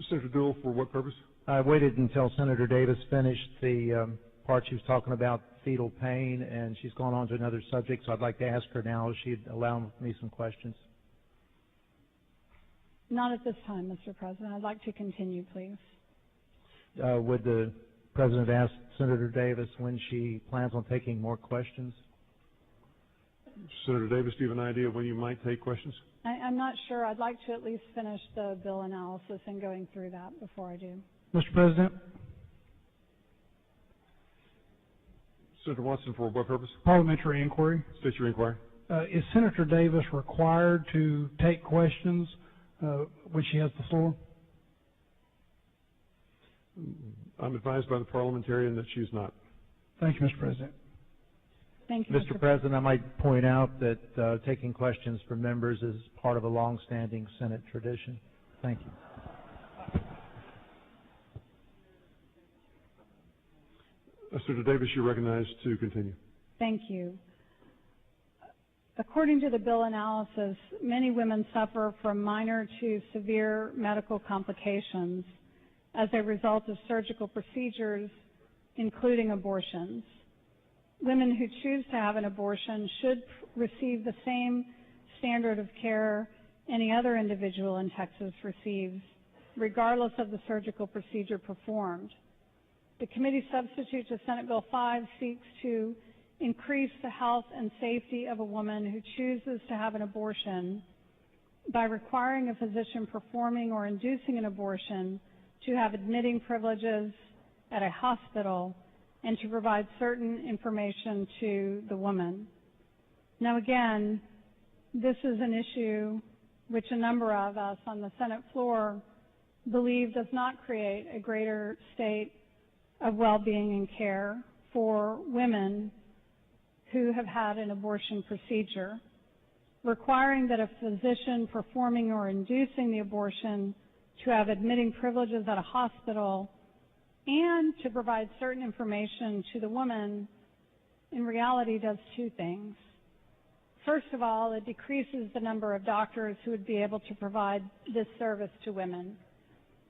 Senator Dewell, for what purpose? I waited until Senator Davis finished the part she was talking about fetal pain, and she's gone on to another subject, so I'd like to ask her now if she'd allow me some questions. Not at this time, Mr. President. I'd like to continue, please. Would the President ask Senator Davis when she plans on taking more questions? Senator Davis, do you have an idea when you might take questions? I'm not sure. I'd like to at least finish the bill analysis and going through that before I do. Mr. President? Senator Watson, for what purpose? Parliamentary inquiry. State your inquiry. Is Senator Davis required to take questions when she has the floor? I'm advised by the parliamentarian that she is not. Thank you, Mr. President. Thank you, Mr. President, I might point out that taking questions from members is part of a long-standing Senate tradition. Thank you. Senator Davis, you're recognized to continue. Thank you. According to the bill analysis, many women suffer from minor to severe medical complications as a result of surgical procedures, including abortions. Women who choose to have an abortion should receive the same standard of care any other individual in Texas receives, regardless of the surgical procedure performed. The committee substitute to Senate Bill 5 seeks to increase the health and safety of a woman who chooses to have an abortion by requiring a physician performing or inducing an abortion to have admitting privileges at a hospital and to provide certain information to the woman. Now again, this is an issue which a number of us on the Senate floor believe does not create a greater state of well-being and care for women who have had an abortion procedure. Requiring that a physician performing or inducing the abortion to have admitting privileges at a hospital and to provide certain information to the woman in reality does two things. First of all, it decreases the number of doctors who would be able to provide this service to women.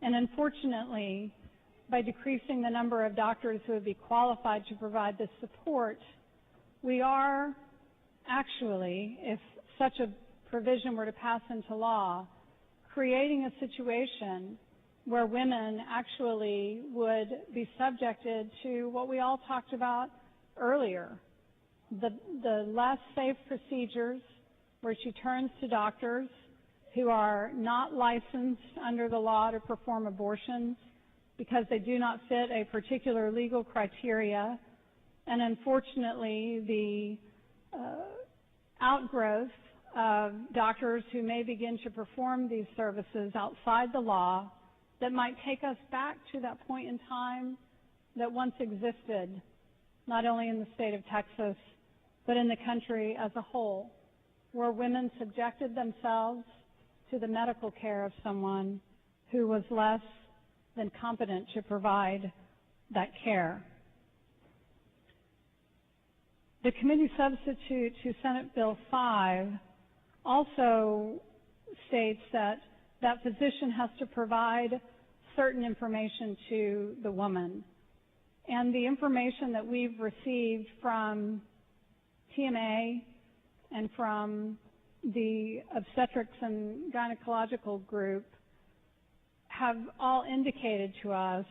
And unfortunately, by decreasing the number of doctors who would be qualified to provide this support, we are actually, if such a provision were to pass into law, creating a situation where women actually would be subjected to what we all talked about earlier, the less safe procedures where she turns to doctors who are not licensed under the law to perform abortions because they do not fit a particular legal criteria. And unfortunately, the outgrowth of doctors who may begin to perform these services outside the law that might take us back to that point in time that once existed, not only in the state of Texas, but in the country as a whole, where women subjected themselves to the medical care of someone who was less than competent to provide that care. The committee substitute to Senate Bill 5 also states that that physician has to provide certain information to the woman. And the information that we've received from TMA and from the obstetrics and gynecological group have all indicated to us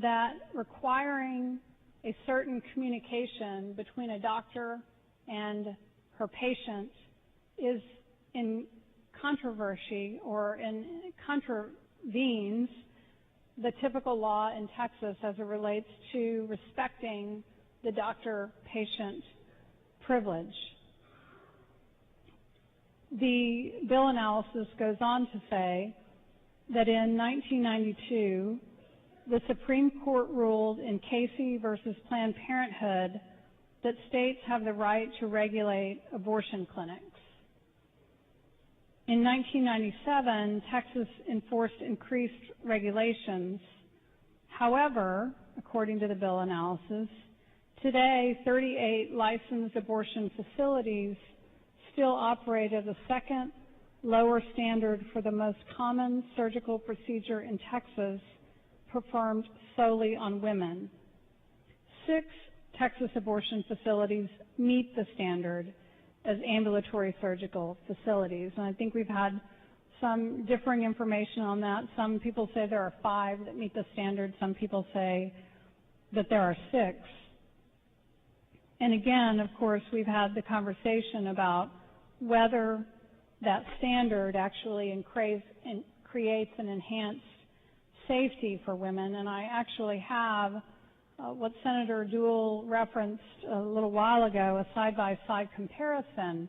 that requiring a certain communication between a doctor and her patient is in controversy or contravenes the typical law in Texas as it relates to respecting the doctor-patient privilege. The bill analysis goes on to say that in 1992, the Supreme Court ruled in Casey versus Planned Parenthood that states have the right to regulate abortion clinics. In 1997, Texas enforced increased regulations. However, according to the bill analysis, today 38 licensed abortion facilities still operate as a second lower standard for the most common surgical procedure in Texas performed solely on women. 6 Texas abortion facilities meet the standard as ambulatory surgical facilities. And I think we've had some differing information on that. Some people say there are 5 that meet the standard. Some people say that there are 6. And again, of course, we've had the conversation about whether that standard actually creates an enhanced safety for women. And I actually have what Senator Duell referenced a little while ago, a side-by-side comparison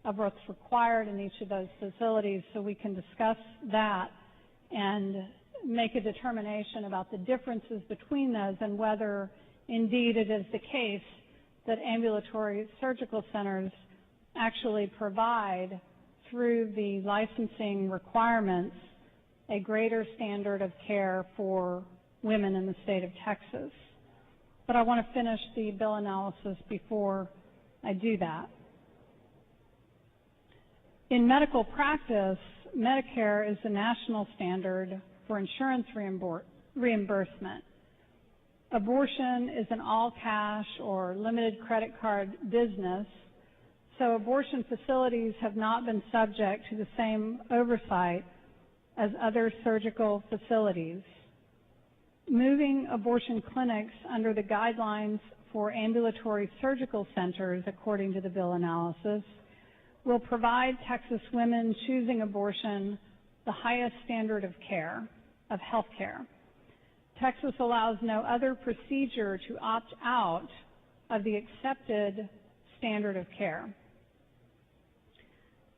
of what's required in each of those facilities, so we can discuss that and make a determination about the differences between those and whether indeed it is the case that ambulatory surgical centers actually provide, through the licensing requirements, a greater standard of care for women in the state of Texas. But I want to finish the bill analysis before I do that. In medical practice, Medicare is the national standard for insurance reimbursement. Abortion is an all-cash or limited credit card business, so abortion facilities have not been subject to the same oversight as other surgical facilities. Moving abortion clinics under the guidelines for ambulatory surgical centers, according to the bill analysis, will provide Texas women choosing abortion the highest standard of care, of health care. Texas allows no other procedure to opt out of the accepted standard of care.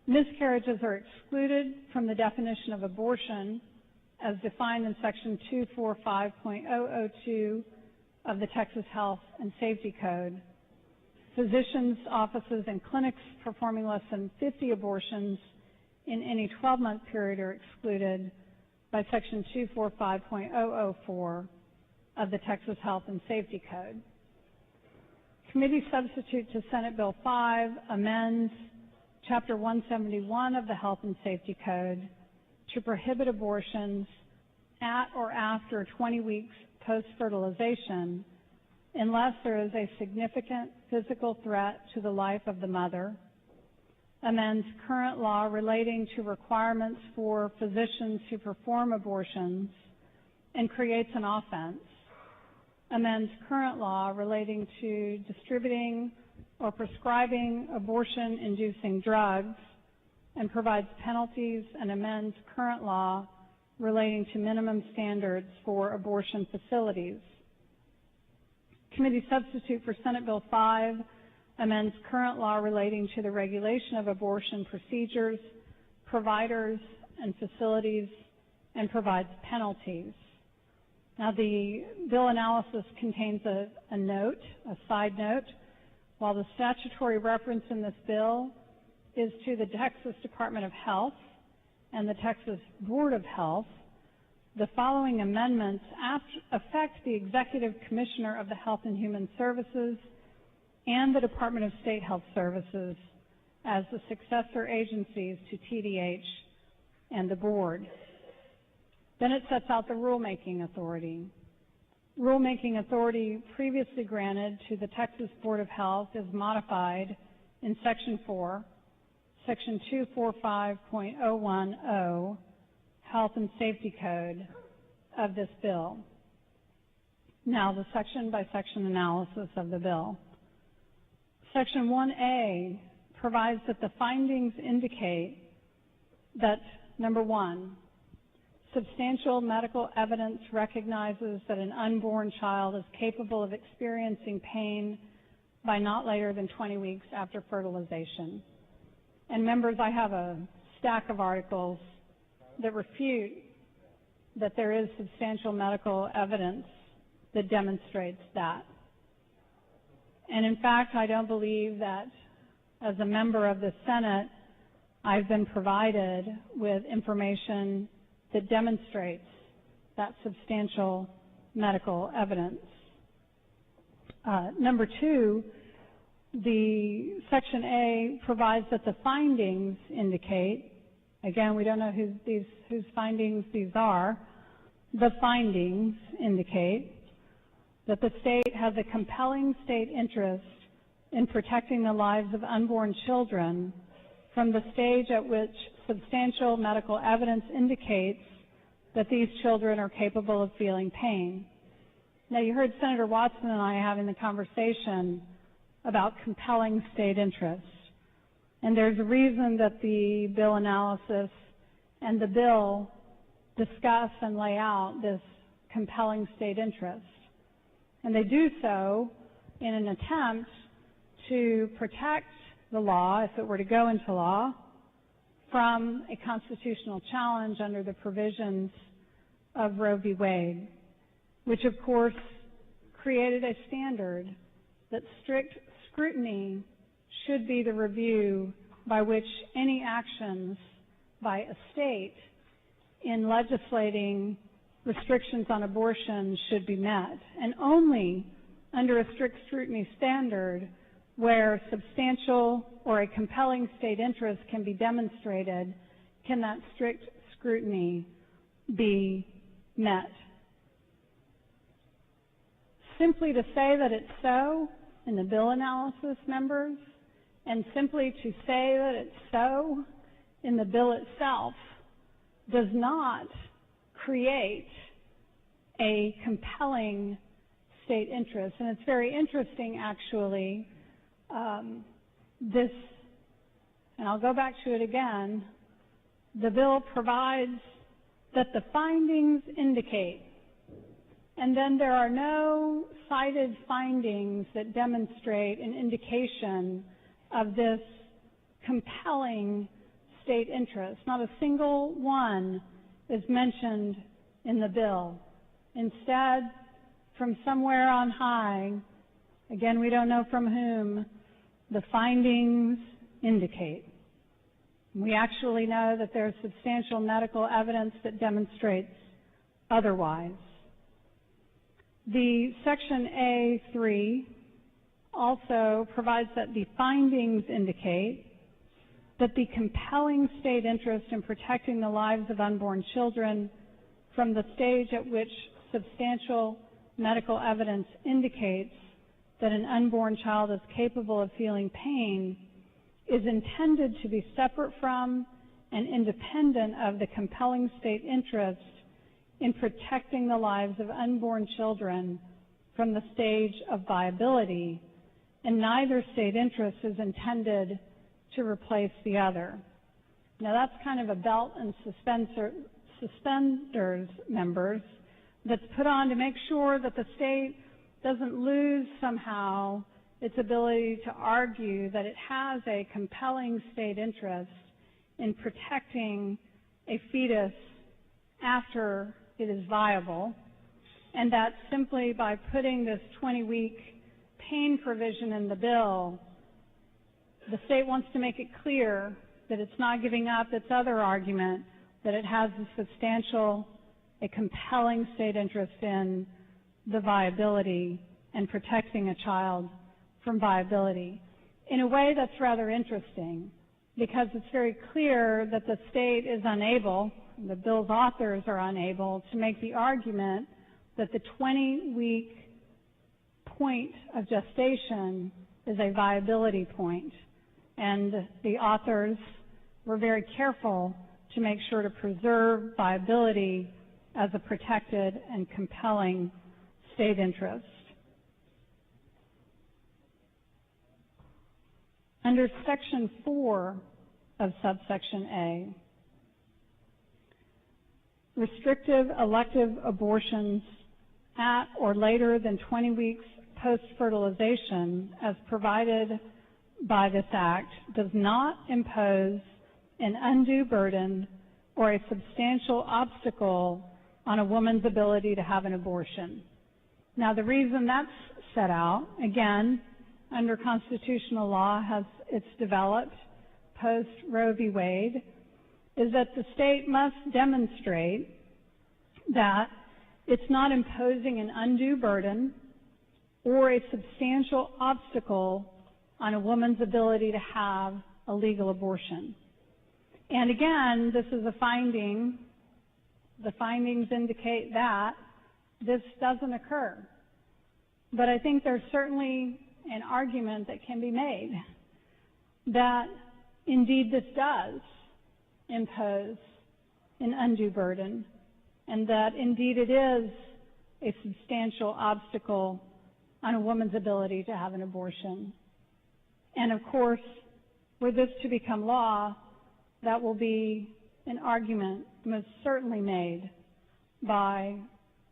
Miscarriages are excluded from the definition of abortion as defined in Section 245.002 of the Texas Health and Safety Code. Physicians' offices and clinics performing less than 50 abortions in any 12-month period are excluded by Section 245.004 of the Texas Health and Safety Code. Committee substitute to Senate Bill 5 amends Chapter 171 of the Health and Safety Code to prohibit abortions at or after 20 weeks post-fertilization unless there is a significant physical threat to the life of the mother, amends current law relating to requirements for physicians who perform abortions and creates an offense, amends current law relating to distributing or prescribing abortion-inducing drugs, and provides penalties, and amends current law relating to minimum standards for abortion facilities. Committee substitute for Senate Bill 5 amends current law relating to the regulation of abortion procedures, providers, and facilities, and provides penalties. Now, the bill analysis contains a note, a side note. While the statutory reference in this bill is to the Texas Department of Health and the Texas Board of Health, the following amendments affect the Executive Commissioner of the Health and Human Services and the Department of State Health Services as the successor agencies to TDH and the Board. Then it sets out the rulemaking authority. Rulemaking authority previously granted to the Texas Board of Health is modified in Section 4, Section 245.010, Health and Safety Code of this bill. Now, the section-by-section analysis of the bill. Section 1A provides that the findings indicate that, number 1, substantial medical evidence recognizes that an unborn child is capable of experiencing pain by not later than 20 weeks after fertilization. And members, I have a stack of articles that refute that there is substantial medical evidence that demonstrates that. And in fact, I don't believe that as a member of the Senate, I've been provided with information that demonstrates that substantial medical evidence. Number 2, the Section A provides that the findings indicate again, we don't know whose findings these are. The findings indicate that the state has a compelling state interest in protecting the lives of unborn children from the stage at which substantial medical evidence indicates that these children are capable of feeling pain. Now, you heard Senator Watson and I having the conversation about compelling state interest. And there's a reason that the bill analysis and the bill discuss and lay out this compelling state interest. And they do so in an attempt to protect the law, if it were to go into law, from a constitutional challenge under the provisions of Roe v. Wade, which of course created a standard that strict scrutiny should be the review by which any actions by a state in legislating restrictions on abortion should be met, and only under a strict scrutiny standard where substantial or a compelling state interest can be demonstrated can that strict scrutiny be met. Simply to say that it's so in the bill analysis, members, and simply to say that it's so in the bill itself does not create a compelling state interest. And it's very interesting, actually, and I'll go back to it again, the bill provides that the findings indicate, and then there are no cited findings that demonstrate an indication of this compelling state interest. Not a single one is mentioned in the bill. Instead, from somewhere on high, again, we don't know from whom, the findings indicate. We actually know that there's substantial medical evidence that demonstrates otherwise. The Section A3 also provides that the findings indicate that the compelling state interest in protecting the lives of unborn children from the stage at which substantial medical evidence indicates that an unborn child is capable of feeling pain is intended to be separate from and independent of the compelling state interest in protecting the lives of unborn children from the stage of viability, and neither state interest is intended to replace the other. Now that's kind of a belt and suspenders, members, that's put on to make sure that the state doesn't lose somehow its ability to argue that it has a compelling state interest in protecting a fetus after it is viable, and that simply by putting this 20-week pain provision in the bill, the state wants to make it clear that it's not giving up its other argument that it has a compelling state interest in the viability and protecting a child from viability. In a way that's rather interesting, because it's very clear that the state is unable, the bill's authors are unable, to make the argument that the 20-week point of gestation is a viability point. And the authors were very careful to make sure to preserve viability as a protected and compelling state interest. Under Section 4 of subsection A, restrictive elective abortions at or later than 20 weeks post-fertilization, as provided by this Act, does not impose an undue burden or a substantial obstacle on a woman's ability to have an abortion. Now, the reason that's set out, again, under constitutional law, as it's developed post-Roe v. Wade, is that the state must demonstrate that it's not imposing an undue burden or a substantial obstacle on a woman's ability to have a legal abortion. And again, this is a finding. The findings indicate that this doesn't occur. But I think there's certainly an argument that can be made that indeed this does impose an undue burden, and that indeed it is a substantial obstacle on a woman's ability to have an abortion. And of course, were this to become law, that will be an argument most certainly made by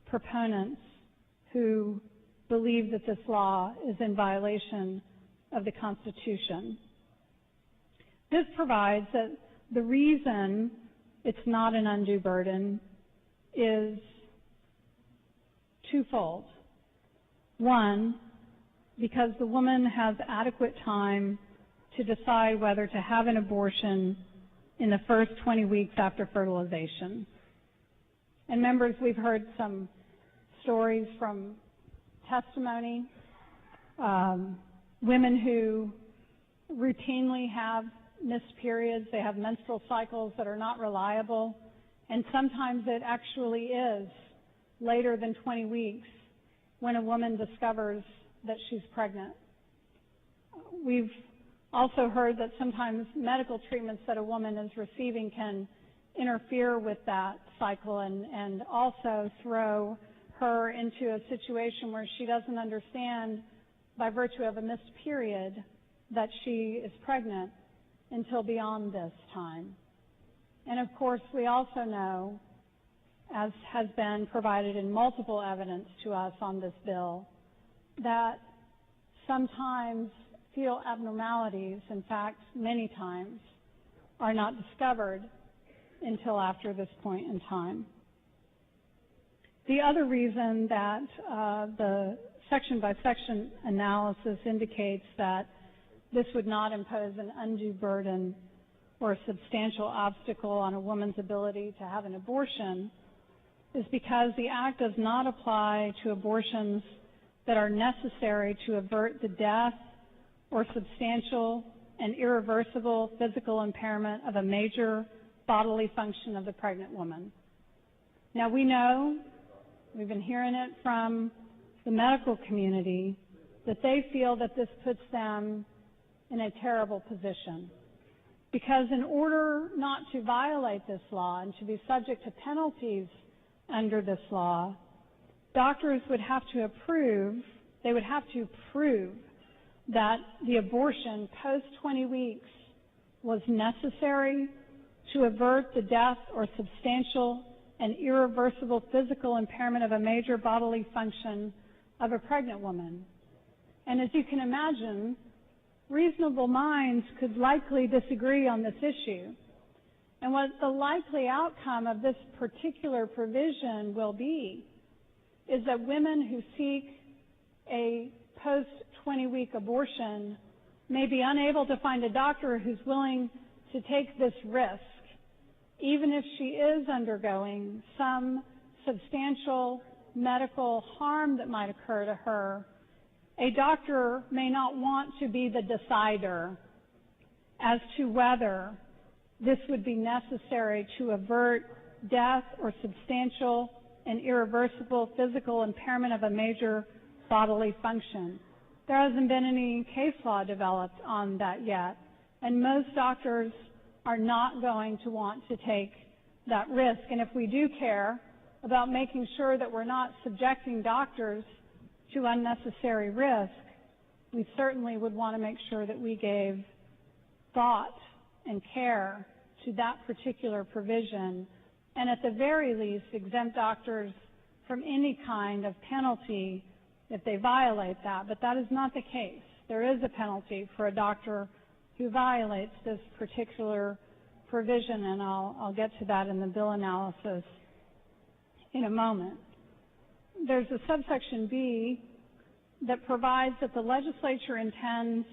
proponents who believe that this law is in violation of the Constitution. This provides that the reason it's not an undue burden is twofold. One, because the woman has adequate time to decide whether to have an abortion in the first 20 weeks after fertilization. And members, we've heard some stories from testimony, women who routinely have missed periods, they have menstrual cycles that are not reliable, and sometimes it actually is later than 20 weeks when a woman discovers that she's pregnant. We've also heard that sometimes medical treatments that a woman is receiving can interfere with that cycle and also throw her into a situation where she doesn't understand, by virtue of a missed period, that she is pregnant until beyond this time. And of course, we also know, as has been provided in multiple evidence to us on this bill, that sometimes fetal abnormalities, in fact, many times, are not discovered until after this point in time. The other reason that the section-by-section analysis indicates that this would not impose an undue burden or a substantial obstacle on a woman's ability to have an abortion is because the Act does not apply to abortions that are necessary to avert the death or substantial and irreversible physical impairment of a major bodily function of the pregnant woman. Now we know, we've been hearing it from the medical community, that they feel that this puts them in a terrible position. Because in order not to violate this law and to be subject to penalties under this law, doctors would have to prove that the abortion post 20 weeks was necessary to avert the death or substantial and irreversible physical impairment of a major bodily function of a pregnant woman. And as you can imagine, reasonable minds could likely disagree on this issue. And what the likely outcome of this particular provision will be is that women who seek a post-20-week abortion may be unable to find a doctor who's willing to take this risk, even if she is undergoing some substantial medical harm that might occur to her. A doctor may not want to be the decider as to whether this would be necessary to avert death or substantial and irreversible physical impairment of a major bodily function. There hasn't been any case law developed on that yet, and most doctors are not going to want to take that risk. And if we do care about making sure that we're not subjecting doctors to unnecessary risk, we certainly would want to make sure that we gave thought and care to that particular provision, and at the very least exempt doctors from any kind of penalty if they violate that. But that is not the case. There is a penalty for a doctor who violates this particular provision, and I'll get to that in the bill analysis in a moment. There's a subsection B that provides that the legislature intends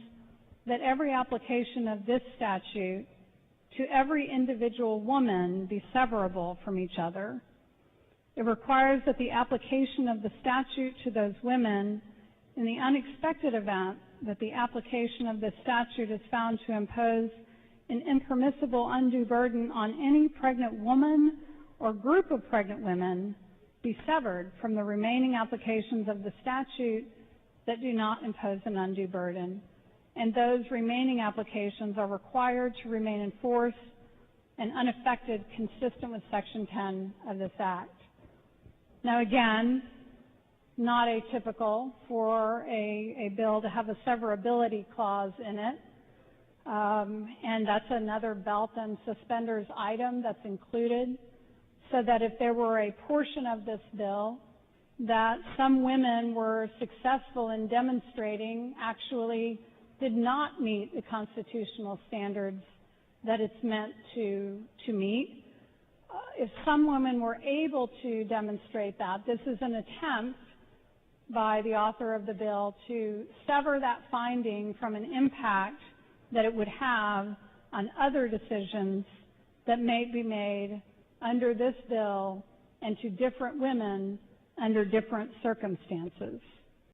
that every application of this statute to every individual woman be severable from each other. It requires that the application of the statute to those women, in the unexpected event that the application of this statute is found to impose an impermissible undue burden on any pregnant woman or group of pregnant women be severed from the remaining applications of the statute that do not impose an undue burden, and those remaining applications are required to remain in force and unaffected, consistent with Section 10 of this Act. Now again, not atypical for a bill to have a severability clause in it, and that's another belt and suspenders item that's included, so that if there were a portion of this bill that some women were successful in demonstrating actually did not meet the constitutional standards that it's meant to meet, if some women were able to demonstrate that, this is an attempt by the author of the bill to sever that finding from an impact that it would have on other decisions that may be made under this bill and to different women under different circumstances.